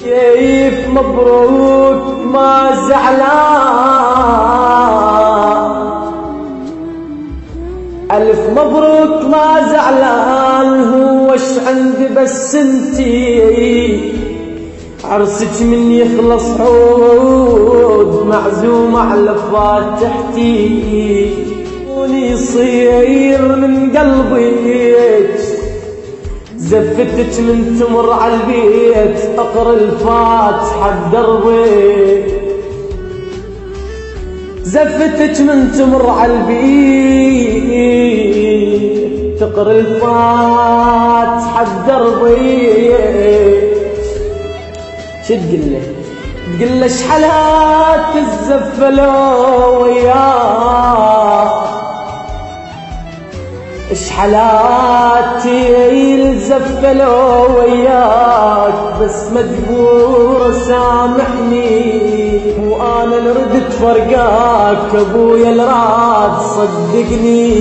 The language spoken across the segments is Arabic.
كيف مبروك ما زعلان، ألف مبروك ما زعلان، هوش عندي بس انتي عرسك من يخلص عود معزوم على فاتحتي، يصير من قلبك زفتك من تمر على البيت، اقرا الفاتحة بدربك زفتك من تمر على البيت، تقرا الفاتحة بدربك. شو تقول له؟ تقول له شحالات الزفلوا وياك، شحالاتي الزفلوا وياك، بس مجبور سامحني، وانا لردت فرقاك ابويا الراد صدقني،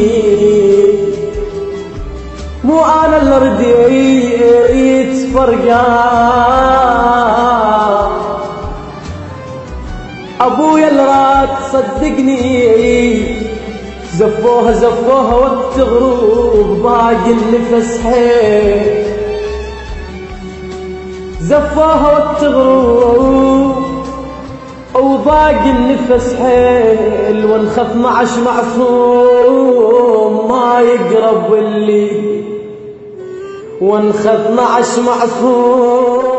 مو انا اللي رديت فرقاك ابويا الراد صدقني. زفوها زفوها وقت غروب باقي النفس حيل، زفوها وقت غروب وباقي النفس حيل، والخف معش معصوم ما يقرب اللي، ونخف معش معصوم